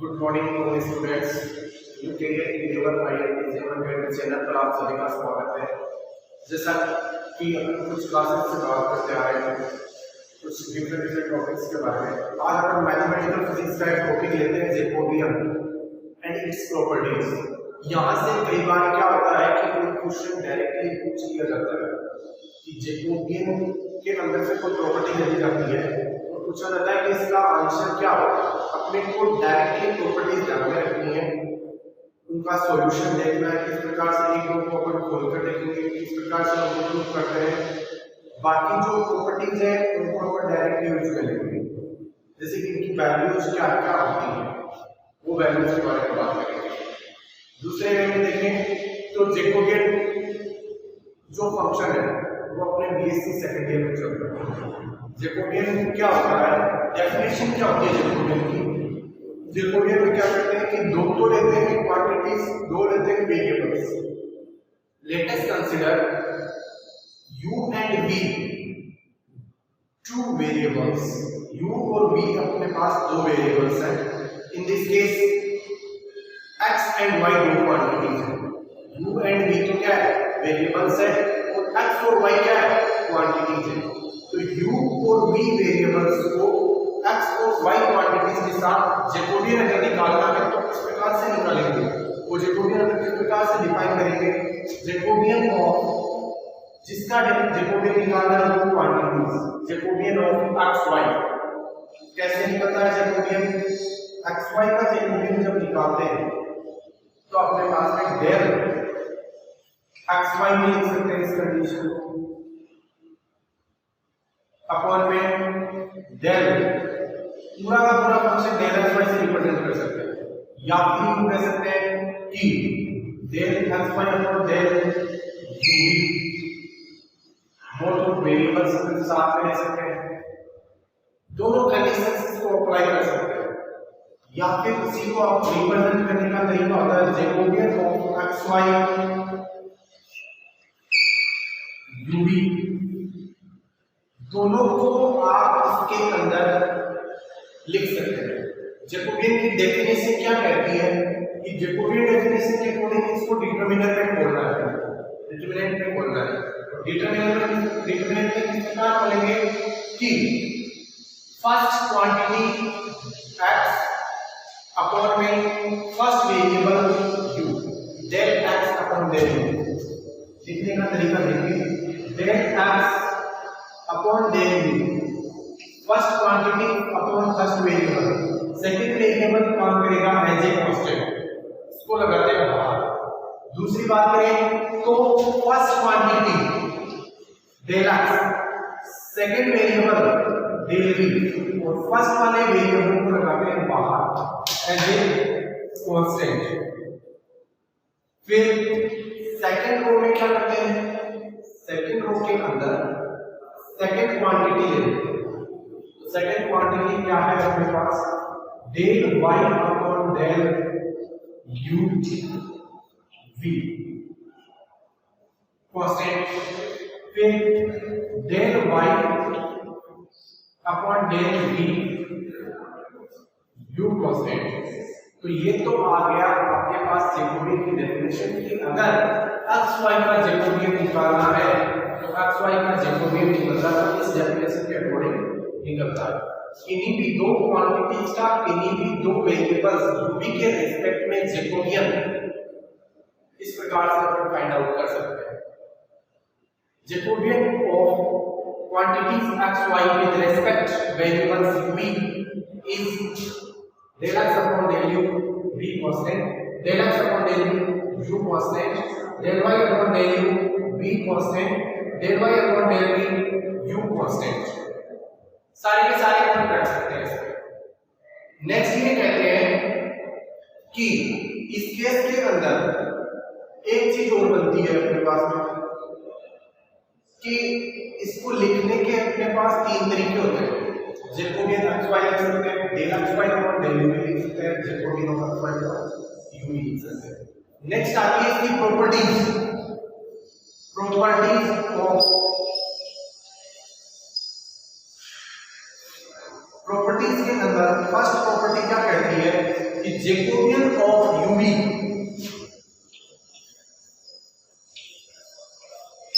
Good morning students. U career engineer IIT channel पर आप सभी का स्वागत है। जैसा कि अपन कुछ क्लासेस से बात करते आ रहे हैं कुछ डिफरेंट टॉपिक्स के बारे में। आज अपन मैथमेटिकल फिजिक्स का एक टॉपिक लेते हैं, जैकोबियन एंड इट्स प्रॉपर्टीज। यहाँ से कई बार क्या होता है कि कोई क्वेश्चन डायरेक्टली पूछ लिया जाता है कि जैकोबियन के अंदर से कोई प्रॉपर्टी ली जाती है, पूछा जाता है कि इसका आंसर क्या होगा। अपने को डायरेक्टली प्रॉपर्टीज ध्यान में रखनी है, उनका सॉल्यूशन देखना है, किस प्रकार से एक दो को अपन खोलकर देखेंगे, किस प्रकार से हम प्रूव करते हैं। बाकी जो प्रॉपर्टीज है उनको अपन डायरेक्टली यूज करेंगे, जैसे कि इनकी वैल्यूज क्या क्या होती है, वो वैल्यूज के बारे में बात करेंगे। दूसरे वे में देखें तो जैकोबियन जो फंक्शन है वो अपने बीएससी सेकेंड ईयर में चल रहा है। जैकोबियन क्या होता है, डेफिनेशन क्या होती है जैकोबियन की। जैकोबियन में क्या करते हैं कि दो तो लेते हैं क्वांटिटीज, दो लेते हैं variables. Let us consider u and v, two variables. u और v अपने पास दो वेरिएबल्स हैं। In this case x and y दो क्वांटिटीज हैं। u एंड v तो क्या है, वेरिएबल्स है, और x और y क्या है, क्वांटिटीज है। तो u और v वेरिएबल्स को x और y क्वांटिटीज के साथ जैकोबियन अगर निकालना है तो किस प्रकार से निकालेंगे, वो जैकोबियन अगर किस प्रकार से डिफाइन करेंगे। जैकोबियन ऑफ, जिसका जैकोबियन निकालना है वो quantities, Jacobian of x y। कैसे निकलता है जैकोबियन x y का? जैकोबियन जब निकालते हैं तो अपने पास में डेल x y में लिख सकते हैं इस कंडीशन को, अपॉन में डेल पूरा का पूरा फंक्शन डेल एक्स वाई से रिप्रेजेंट कर सकते हैं, या फिर हम कह सकते हैं कि del x y upon del u v, दोनों वेरिएबल्स के साथ में ले सकते हैं। दोनों कंडीशंस को अप्लाई कर सकते हैं, या फिर इसी को आप रिप्रेजेंट करने का तरीका होता है Jacobian of x y u v. दोनों को आप इसके अंदर लिख सकते हैं। जैकोबियन की डेफिनेशन क्या कहती है कि जैकोबियन डेफिनेशन के अकॉर्डिंग इसको डिटरमिनर में खोलना है, डिटरमिनेंट में खोलना है। डिटरमिनेंट में किस प्रकार खोलेंगे कि फर्स्ट क्वांटिटी x अपॉन में first variable u, del x upon del u। लिखने का तरीका देखिए, del x upon del u, first quantity upon first variable. Second variable काम करेगा एज ए कांस्टेंट, इसको लगाते हैं बाहर। दूसरी बात करें तो first quantity del x, second variable del v, और फर्स्ट वाले वेरिएबल को लगाते हैं बाहर एज ए कांस्टेंट। फिर सेकंड रो में क्या करते हैं, सेकंड रो के अंदर सेकंड क्वांटिटी है। सेकंड क्वांटिटी क्या है अपने पास, del y upon del u v constant. फिर del y upon del v u constant. तो ये तो आ गया आपके पास जैकोबियन की डेफिनेशन की। अगर x y का जैकोबियन निकालना है तो x y का जैकोबियन निकलता है इस डेफिनेशन के अकॉर्डिंग निकलता है। इन्हीं भी दो क्वांटिटीज का, इन्हीं भी दो वेरिएबल्स v के रिस्पेक्ट में जैकोबियन इस प्रकार से हम फाइंड आउट कर सकते हैं। Jacobian of quantities x y with respect variables v is del x upon del u v constant, del x upon del u constant, del y upon del u v constant, del y upon del v u constant. सारे के सारे हम कर सकते हैं इसमें। Next ये कहते हैं कि इस केस के अंदर एक चीज और बनती है अपने पास में कि इसको लिखने के अपने पास तीन तरीके होते हैं। जैकोबियन x y लिख सकते हैं, del x y upon del u लिख सकते हैं, Jacobian of x y upon u लिख सकते हैं। नेक्स्ट आती है इसकी प्रॉपर्टीज। प्रॉपर्टीज ऑफ प्रॉपर्टीज के अंदर फर्स्ट प्रॉपर्टी क्या कहती है कि Jacobian of u v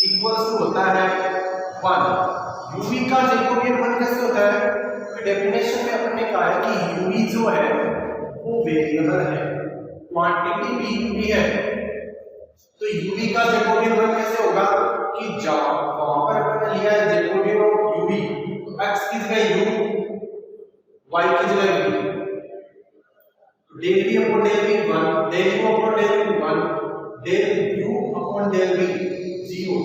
equals to होता है 1। यूवी का जैकोबियन 1 कैसे होता है? डेफिनेशन में अपने कहा है कि यूवी जो है वो वेरिएबल है, क्वांटिटी भी यूवी है। तो यूवी का जैकोबियन 1 कैसे होगा कि जहां वहां पर अपने लिया है जैकोबियन ऑफ यूवी, तो x की जगह u, y की जगह v, del v upon del v 1, del u upon del v 1, del u upon del v 0।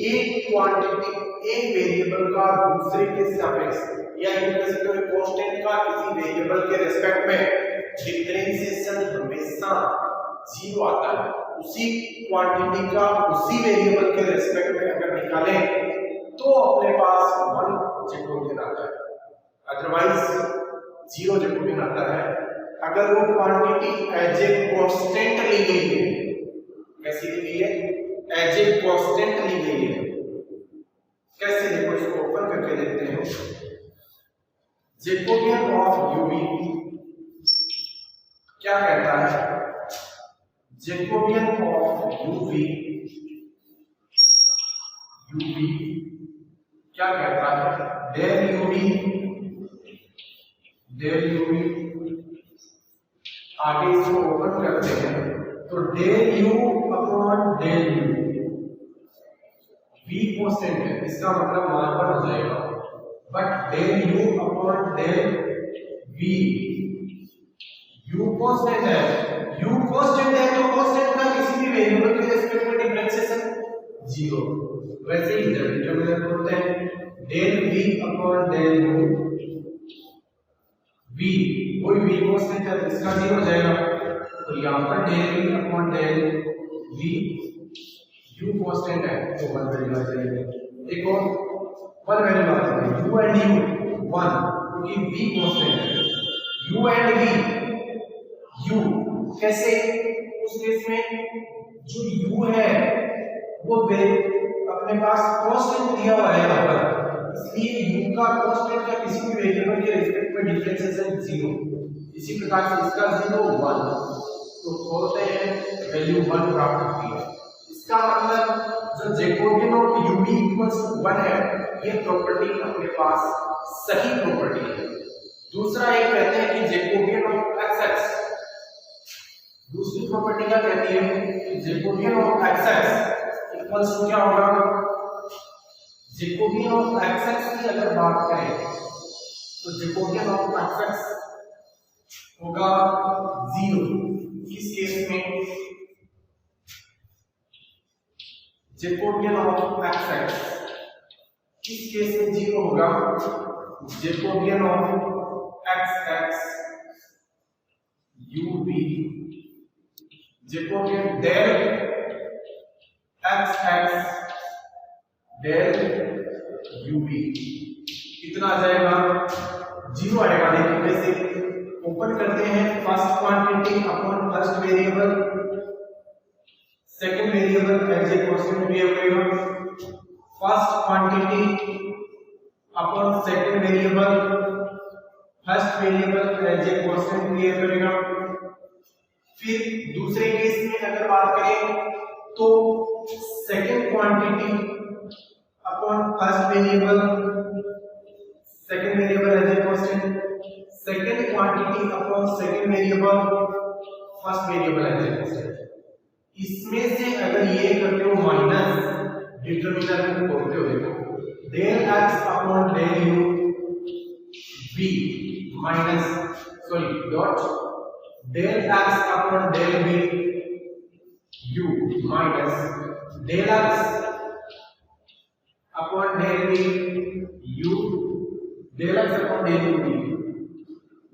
एक क्वांटिटी एक वेरिएबल का दूसरे के सापेक्ष या यूं कह सकते हो कांस्टेंट का किसी वेरिएबल के रिस्पेक्ट में डिफरेंशिएशन हमेशा 0 आता है। उसी क्वांटिटी का उसी वेरिएबल के रिस्पेक्ट में अगर निकालें तो अपने पास 1 जैकोबियन आता है, अदरवाइज 0 जैकोबियन आता है। अगर वो क्वांटिटी एज ए कांस्टेंट ली गई है, कैसी ली गई है? एज ए कांस्टेंट ली गई है। कैसे? देखो, इसको ओपन करके देखते हैं। जैकोबियन ऑफ यूवी क्या कहता है? जैकोबियन ऑफ यूवी क्या कहता है? डेल यूवी आगे इसको ओपन करते हैं तो del u upon del u, v constant है, इसका मतलब मार्कर हो जाएगा, but del u upon del v, u constant है, u कांस्टेंट है तो कांस्टेंट का किसी भी वेरिएबल के रिस्पेक्ट में डिफरेंशिएशन 0। वैसे ही जब डिटरमिनेंट होते हैं del v upon del u, v कोई v कांस्टेंट है तो इसका 0 हो जाएगा, तो यहां पर del v upon del v, u constant है तो 1 वैल्यू आ जाएगी। एक और 1 वैल्यू आ जाएगी, u एंड u 1 क्योंकि v कांस्टेंट है, u एंड v u कैसे? उस केस में जो u है वो अपने पास कांस्टेंट दिया हुआ है यहाँ पर, इसलिए u का कांस्टेंट का किसी भी वेरिएबल के रिस्पेक्ट में डिफरेंशिएशन 0। इसी प्रकार से इसका 0 1 तो खोलते हैं वैल्यू 1 प्राप्त होती है। इसका मतलब जो Jacobian of u v equals to 1 है, ये प्रॉपर्टी अपने पास सही प्रॉपर्टी है। दूसरा एक कहते हैं कि जैकोबियन ऑफ xx, दूसरी प्रॉपर्टी क्या कहती है कि Jacobian of xx equals to क्या होगा? जैकोबियन ऑफ xx की अगर बात करें तो जैकोबियन ऑफ xx होगा 0। इस केस में जैकोबियन ऑफ xx किस केस में 0 होगा? Jacobian of xx uv, Jacobian del xx del uv कितना आ जाएगा? 0 आएगा। देखिए कैसे? ओपन करते हैं, first quantity upon first variable, second variable as a constant behave करेगा, first quantity upon second variable, first variable as a constant behave करेगा। फिर दूसरे केस में अगर बात करें तो second quantity upon first variable, second variable as a constant, second quantity upon second variable, first variable as a constant. इसमें से अगर ये करते हो माइनस डिटरमिनर को खोलते हो, देखो del x upon del u v minus sorry dot del x upon del v u minus del x upon del v u, del x upon del u v,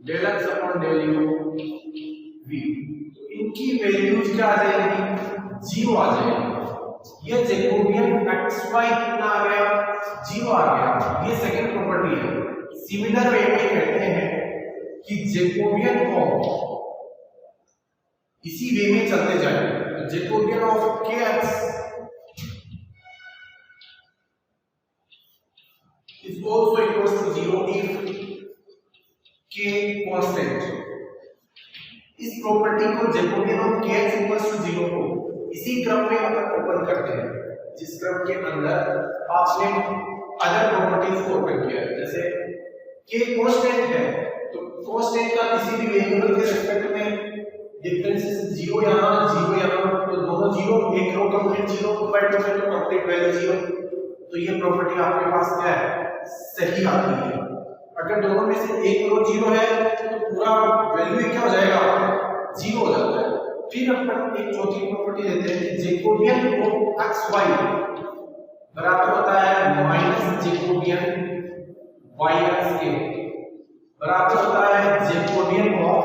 del x upon del u v। इनकी values क्या आ जाएगी? 0 आ जाएगी। ये Jacobian xy कितना आ गया? 0 आ गया। ये सेकंड प्रॉपर्टी है। सिमिलर वे में कहते हैं कि जैकोबियन ऑफ, इसी वे में चलते जाए तो Jacobian of kx is also equals to 0 if k constant। इस प्रॉपर्टी को Jacobian of kx equals to 0 को इसी क्रम में अपन ओपन करते हैं जिस क्रम के अंदर आपने अदर प्रॉपर्टीज को ओपन किया है। जैसे k कांस्टेंट है तो कांस्टेंट का किसी भी वेरिएबल के रिस्पेक्ट में डिफरेंस 0 यहाँ 0 यहाँ, तो दोनों 0, एक रो कंप्लीट 0 बाय 2 में तो कंप्लीट वैल्यू 0, तो ये प्रॉपर्टी आपके पास क्या है, सही आती है। अगर दोनों में से एक रो 0 है तो पूरा वैल्यू क्या हो जाएगा, 0 हो जाता है। फिर अपन एक चौथी प्रॉपर्टी लेते हैं कि जैकोबियन ऑफ xy बराबर होता है माइनस जैकोबियन yx के बराबर होता है जैकोबियन ऑफ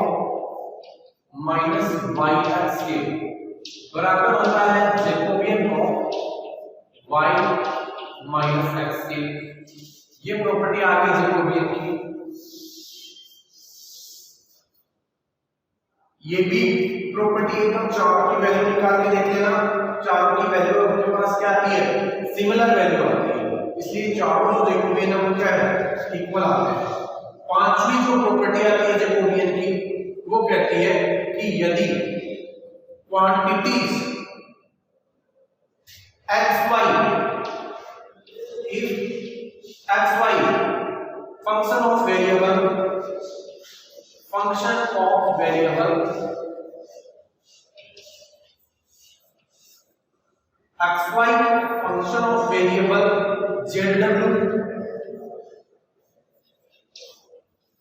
माइनस yx के बराबर होता है Jacobian of y minus x के। ये प्रॉपर्टी आ गई जैकोबियन की। ये भी प्रॉपर्टी एकदम चारों की वैल्यू निकाल के देख लेना, चारों की वैल्यू आपके पास क्या आती है, सिमिलर वैल्यू आती है, इसलिए चारों जो जैकोबियन है वो क्या है, इक्वल आते हैं। पांचवी जो प्रॉपर्टी आती है जैकोबियन की वो कहती है कि यदि quantities xy if xy function of variable xy function of variable zw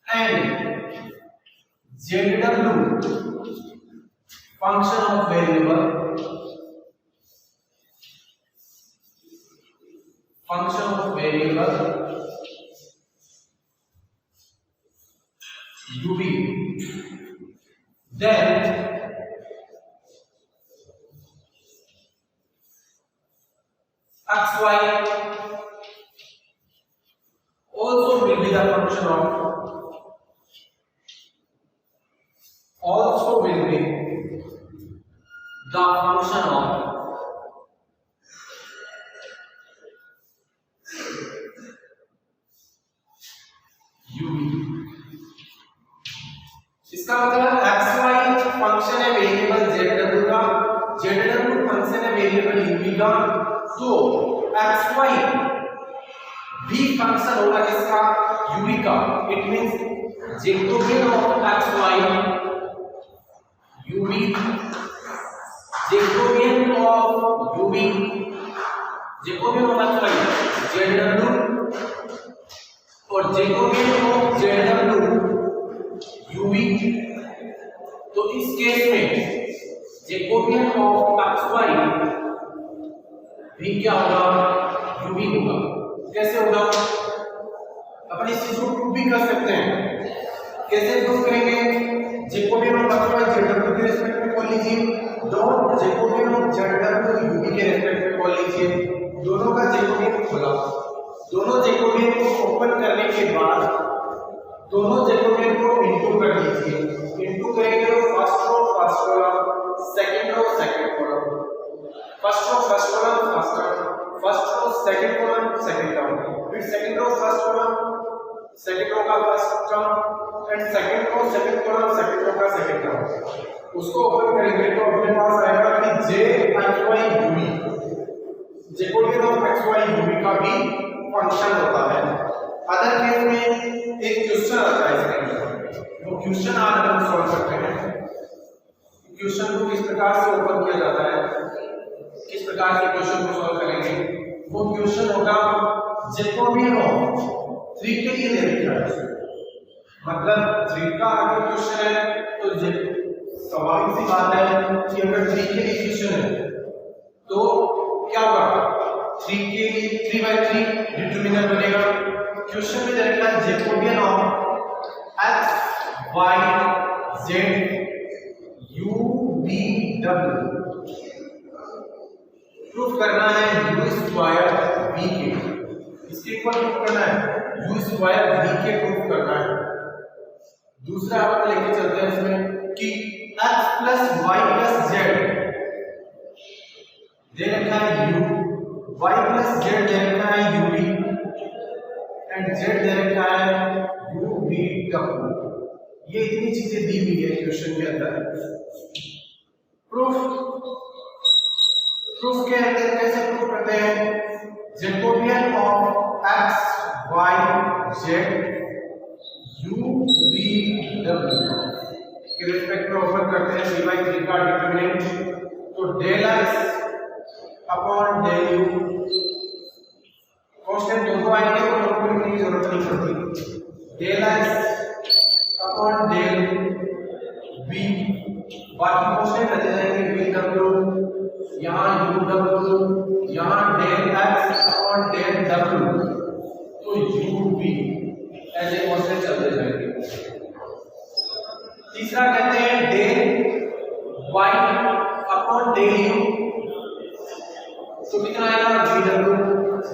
and zw function of variable ub, then xy also will be the function of इसका मतलब xy फंक्शन है वेरिएबल zw का, zw फंक्शन है variable ub का, तो xy भी function होगा किसका, ub का। It means Jacobian of xy ub, Jacobian of ub, Jacobian of xy zw और जैकोबियन ऑफ zw ub। तो इस केस में जैकोबियन ऑफ xy भी क्या होगा, ub होगा। कैसे होगा, अपन इस चीज को प्रूव भी कर सकते हैं। कैसे प्रूव करेंगे, जैकोबियन ऑफ xy zw के रिस्पेक्ट में कॉल लीजिए, dot Jacobian of zw ub के रिस्पेक्ट में कॉल लीजिए, दोनों का जैकोबियन खोला, दोनों जैकोबियन को ओपन करने के बाद दोनों जैकोबियन को इनटू कर दीजिए। इनटू करेंगे तो first row first column, second row second column, first row first column first term, first row second column second term, फिर second row first column second row का first term and second row second column second row का second term. उसको open करेंगे तो अपने पास आएगा कि jxy ub, Jacobian of xy ub का भी फंक्शन होता है। अदर केस में एक क्वेश्चन आता है इसके अंदर, वो क्वेश्चन आज हम सॉल्व करते हैं। क्वेश्चन को किस प्रकार से ओपन किया जाता है, किस प्रकार से क्वेश्चन को सॉल्व करेंगे, वो क्वेश्चन होगा जैकोबियन ऑफ 3 के लिए दे रखा है, मतलब 3 का अगर क्वेश्चन है तो स्वाभाविक सी बात है कि अगर 3 के लिए क्वेश्चन है तो क्या होगा, 3 के लिए 3/3 डिटरमिनर बनेगा। क्वेश्चन में दे रखा है Jacobian of x y z u v w, proof करना है u स्क्वायर v के, इसके इक्वल प्रूफ करना है u स्क्वायर v के प्रूफ करना है। दूसरा आप लेके चलते हैं इसमें कि x plus y plus z दे रखा है u, y प्लस z दे रखा है ub एंड z दे रखा है ub w। ये इतनी चीजें दी हुई है क्वेश्चन के अंदर। प्रूफ के अंदर कैसे प्रूफ करते हैं? Jacobian of x y z u v डब्ल्यू के रिस्पेक्ट में ओपन करते हैं डी बाई थ्री का डिटरमिनेंट। तो del x upon del u constant दोनों आएंगे तो दोनों को लिखने की जरूरत नहीं पड़ती। Del x upon del v बाकी कांस्टेंट रह जाएंगे वी डब्ल्यू, यहाँ यू डब्ल्यू, यहाँ डेल एक्स अपॉन डेल डब्ल्यू, तो यू वी ऐसे कांस्टेंट चलते जाएंगे। तीसरा कहते हैं del y upon del u, तो कितना आएगा v W.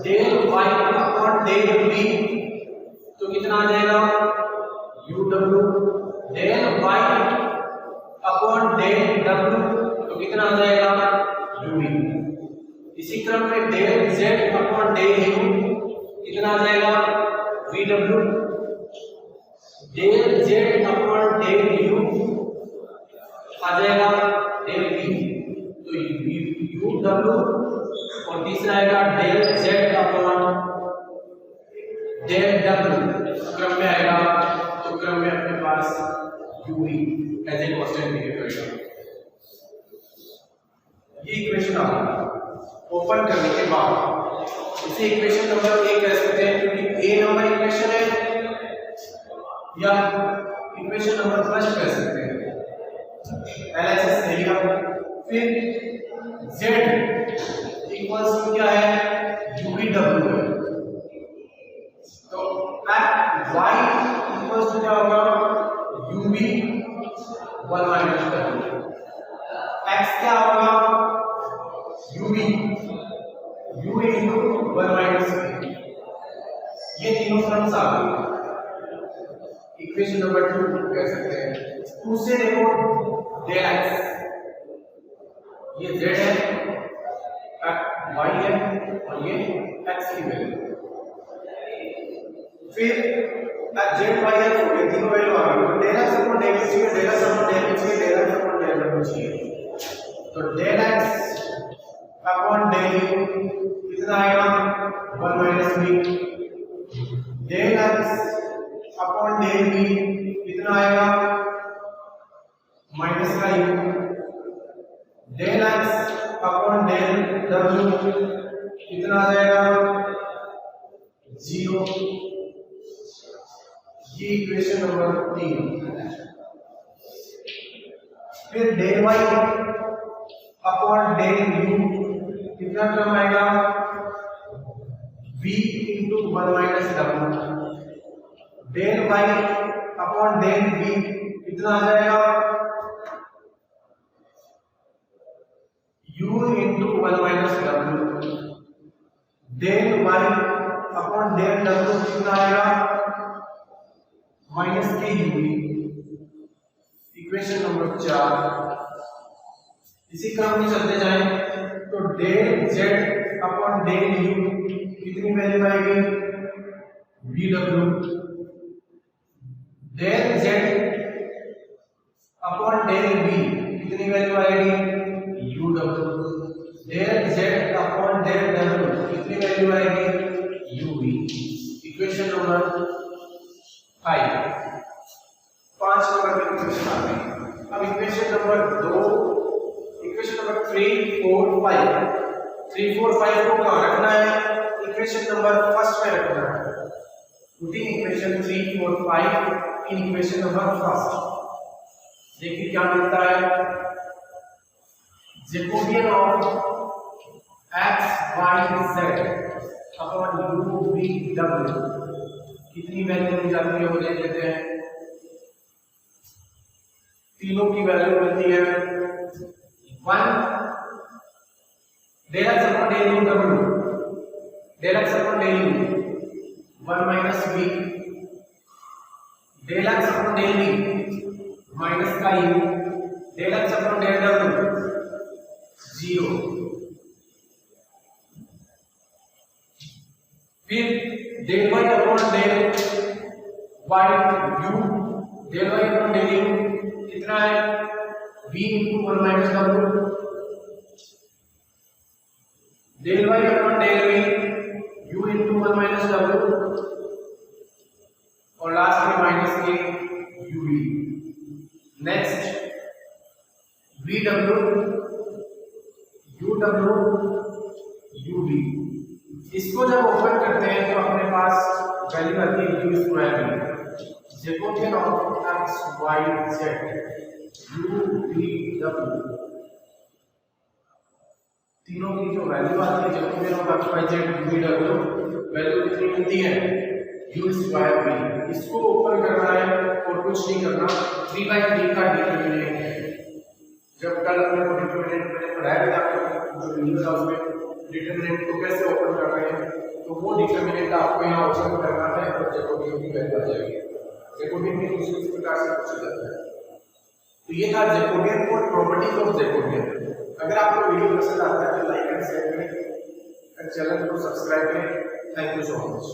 Del y upon del we तो कितना आ जाएगा यू डब्ल्यू। डेल वाई अपॉन डेल डब्ल्यू तो कितना आ जाएगा यू वी। इसी क्रम में del Z upon del you कितना आ जाएगा V W. Del Z upon del U आ जाएगा डेल वी, तो यू डब्ल्यू। और तीसरा आएगा del Z upon del W क्रम में आएगा, तो क्रम में अपने पास U V as a constant behave करेगा। ये इक्वेशन आ गई। ओपन करने के बाद इसे इक्वेशन नंबर 1 कह सकते हैं क्योंकि ए नंबर इक्वेशन है, या इक्वेशन नंबर फर्स्ट कह सकते हैं। एलएचएस ले लिया। फिर z इक्वल्स टू क्या है यूवीडब्ल्यू है, तो y इक्वल्स टू क्या होगा यूवी 1 माइनस w। x क्या होगा UV u into 1 minus v। ये तीनों टर्म्स आ गई। इक्वेशन नंबर 2 कह सकते हैं। 2 से देखो डेल x, ये z है, y है और ये x की वैल्यू। फिर z y है तो ये तीनों वैल्यू आ गई। तो del x upon del y चाहिए, del x upon del y चाहिए, del x upon del w चाहिए। तो del x upon del u कितना आएगा 1 minus v। Del x upon del v कितना आएगा माइनस का u। Del x upon del w कितना आ जाएगा 0। ये इक्वेशन नंबर 3। फिर del y upon del u कितना टर्म आएगा v into 1 minus w। Del y upon del v कितना आ जाएगा u into 1 minus w। Del y upon del w कितना आएगा माइनस के u। Equation number 4। इसी क्रम में चलते जाएं तो del z upon del u कितनी वैल्यू आएगी vw। Del z upon del v कितनी वैल्यू आएगी uw। Del z upon del w कितनी वैल्यू आएगी uv। इक्वेशन नंबर 5 नंबर की इक्वेशन आ गई। अब इक्वेशन नंबर 2, इक्वेशन नंबर 3, 4, 5 को कहां रखना है इक्वेशन नंबर फर्स्ट में रखना है। Putting equation 3, 4, 5 in equation number first. देखिए क्या मिलता है Jacobian of x y z upon u v w कितनी वैल्यू मिल जाती है वो देख लेते हैं। तीनों की वैल्यू मिलती है 1 del x upon del u w। Del x upon del u 1 minus v। Del x upon del v minus का u। Del x upon del w 0। फिर del y upon del y u del y upon del you कितना है v into 1 minus w, del y upon del v u into 1 minus w और last में minus के uv। Next vw uw uv, इसको जब open करते हैं तो अपने पास वैल्यू आती है u square v, Jacobian of x y z u v w, तीनों की जो वैल्यू आती है Jacobian of x y z u v w value कितनी मिलती है u स्क्वायर v। इसको ओपन करना है और कुछ नहीं करना, 3/3 का डिटरमिनेंट है। जब कल हमने डिटरमिनेंट मैंने पढ़ाया था जो वीडियो था उसमें डिटरमिनेंट को कैसे ओपन कर रहे हैं, तो वो डिटरमिनेंट आपको यहाँ ओपन करना है और जैकोबियन की वैल्यू आ जाएगी। जैकोबियन भी कुछ इस प्रकार से पूछा जाता है। तो ये था जैकोबियन और प्रॉपर्टीज ऑफ जैकोबियन। अगर आपको वीडियो पसंद आता है तो लाइक एंड शेयर करें, चैनल को सब्सक्राइब करें। Thank you so much.